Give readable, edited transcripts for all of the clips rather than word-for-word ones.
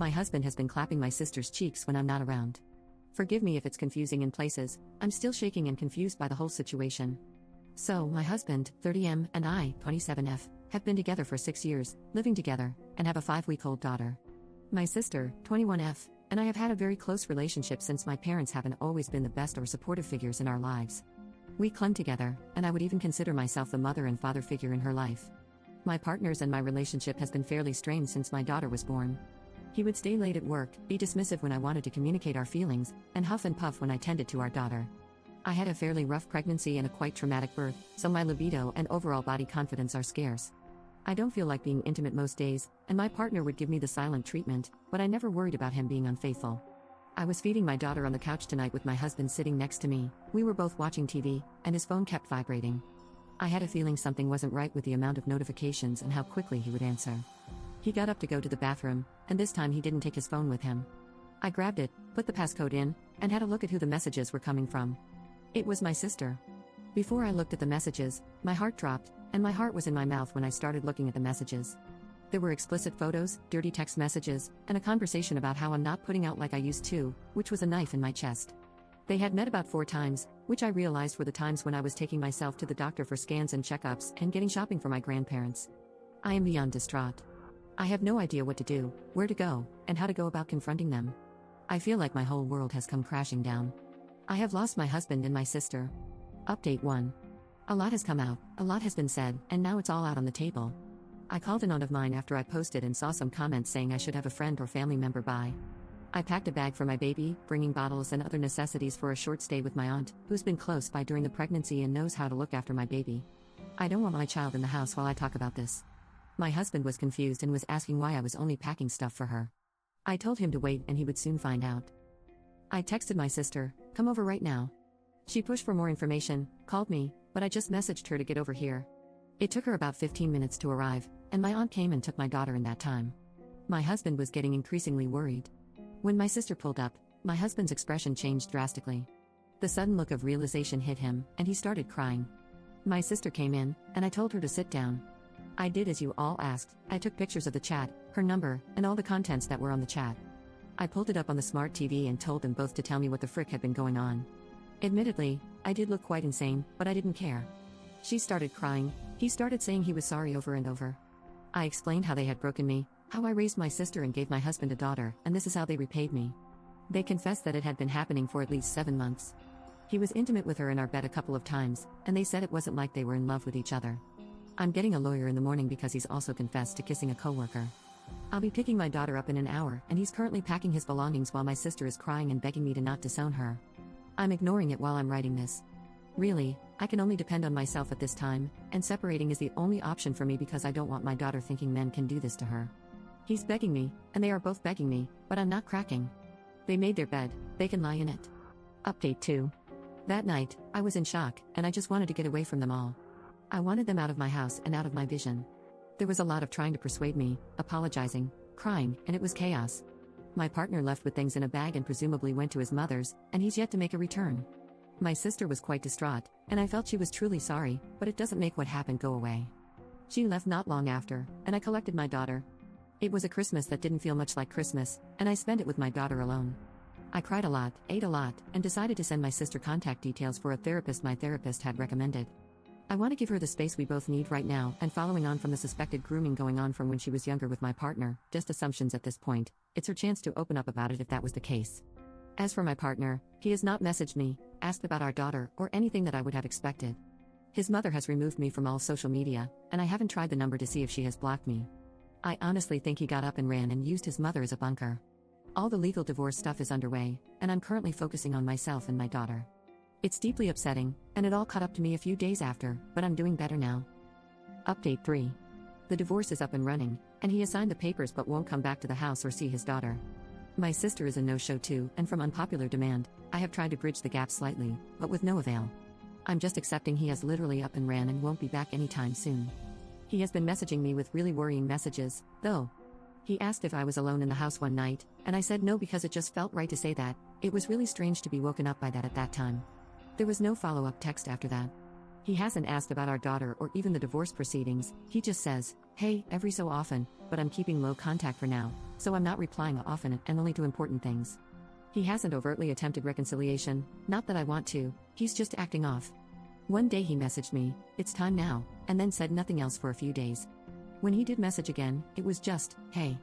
My husband has been clapping my sister's cheeks when I'm not around. Forgive me if it's confusing in places, I'm still shaking and confused by the whole situation. So, my husband, 30M, and I, 27F, have been together for 6 years, living together, and have a 5-week-old daughter. My sister, 21F, and I have had a very close relationship since my parents haven't always been the best or supportive figures in our lives. We clung together, and I would even consider myself the mother and father figure in her life. My partner's and my relationship has been fairly strained since my daughter was born. He would stay late at work, be dismissive when I wanted to communicate our feelings, and huff and puff when I tended to our daughter. I had a fairly rough pregnancy and a quite traumatic birth, so my libido and overall body confidence are scarce. I don't feel like being intimate most days, and my partner would give me the silent treatment, but I never worried about him being unfaithful. I was feeding my daughter on the couch tonight with my husband sitting next to me. We were both watching TV, and his phone kept vibrating. I had a feeling something wasn't right with the amount of notifications and how quickly he would answer. He got up to go to the bathroom, and this time he didn't take his phone with him. I grabbed it, put the passcode in, and had a look at who the messages were coming from. It was my sister. Before I looked at the messages, my heart dropped, and my heart was in my mouth when I started looking at the messages. There were explicit photos, dirty text messages, and a conversation about how I'm not putting out like I used to, which was a knife in my chest. They had met about 4 times, which I realized were the times when I was taking myself to the doctor for scans and checkups and getting shopping for my grandparents. I am beyond distraught. I have no idea what to do, where to go, and how to go about confronting them. I feel like my whole world has come crashing down. I have lost my husband and my sister. Update 1. A lot has come out, a lot has been said, and now it's all out on the table. I called an aunt of mine after I posted and saw some comments saying I should have a friend or family member by. I packed a bag for my baby, bringing bottles and other necessities for a short stay with my aunt, who's been close by during the pregnancy and knows how to look after my baby. I don't want my child in the house while I talk about this. My husband was confused and was asking why I was only packing stuff for her. I told him to wait and he would soon find out. I texted my sister, "Come over right now." She pushed for more information, called me, but I just messaged her to get over here. It took her about 15 minutes to arrive, and my aunt came and took my daughter in that time. My husband was getting increasingly worried. When my sister pulled up, my husband's expression changed drastically. The sudden look of realization hit him, and he started crying. My sister came in, and I told her to sit down. I did as you all asked. I took pictures of the chat, her number, and all the contents that were on the chat. I pulled it up on the smart TV and told them both to tell me what the frick had been going on. Admittedly, I did look quite insane, but I didn't care. She started crying, he started saying he was sorry over and over. I explained how they had broken me, how I raised my sister and gave my husband a daughter, and this is how they repaid me. They confessed that it had been happening for at least 7 months. He was intimate with her in our bed a couple of times, and they said it wasn't like they were in love with each other. I'm getting a lawyer in the morning because he's also confessed to kissing a coworker. I'll be picking my daughter up in an hour, and he's currently packing his belongings while my sister is crying and begging me to not disown her. I'm ignoring it while I'm writing this. Really, I can only depend on myself at this time, and separating is the only option for me because I don't want my daughter thinking men can do this to her. He's begging me, and they are both begging me, but I'm not cracking. They made their bed, they can lie in it. Update 2. That night, I was in shock, and I just wanted to get away from them all. I wanted them out of my house and out of my vision. There was a lot of trying to persuade me, apologizing, crying, and it was chaos. My partner left with things in a bag and presumably went to his mother's, and he's yet to make a return. My sister was quite distraught, and I felt she was truly sorry, but it doesn't make what happened go away. She left not long after, and I collected my daughter. It was a Christmas that didn't feel much like Christmas, and I spent it with my daughter alone. I cried a lot, ate a lot, and decided to send my sister contact details for a therapist my therapist had recommended. I want to give her the space we both need right now, and following on from the suspected grooming going on from when she was younger with my partner, just assumptions at this point, it's her chance to open up about it if that was the case. As for my partner, he has not messaged me, asked about our daughter, or anything that I would have expected. His mother has removed me from all social media, and I haven't tried the number to see if she has blocked me. I honestly think he got up and ran and used his mother as a bunker. All the legal divorce stuff is underway, and I'm currently focusing on myself and my daughter. It's deeply upsetting, and it all caught up to me a few days after, but I'm doing better now. Update 3. The divorce is up and running, and he has signed the papers but won't come back to the house or see his daughter. My sister is a no-show too, and from unpopular demand, I have tried to bridge the gap slightly, but with no avail. I'm just accepting he has literally up and ran and won't be back anytime soon. He has been messaging me with really worrying messages, though. He asked if I was alone in the house one night, and I said no because it just felt right to say that. It was really strange to be woken up by that at that time. There was no follow-up text after that. He hasn't asked about our daughter or even the divorce proceedings, he just says, Hey, every so often, but I'm keeping low contact for now, so I'm not replying often and only to important things. He hasn't overtly attempted reconciliation, not that I want to, he's just acting off. One day he messaged me, "It's time now," and then said nothing else for a few days. When he did message again, it was just, "Hey."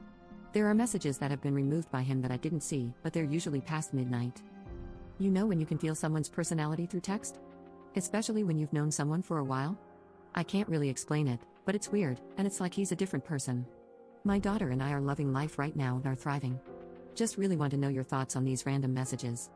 There are messages that have been removed by him that I didn't see, but they're usually past midnight. You know when you can feel someone's personality through text? Especially when you've known someone for a while? I can't really explain it, but it's weird, and it's like he's a different person. My daughter and I are loving life right now and are thriving. Just really want to know your thoughts on these random messages.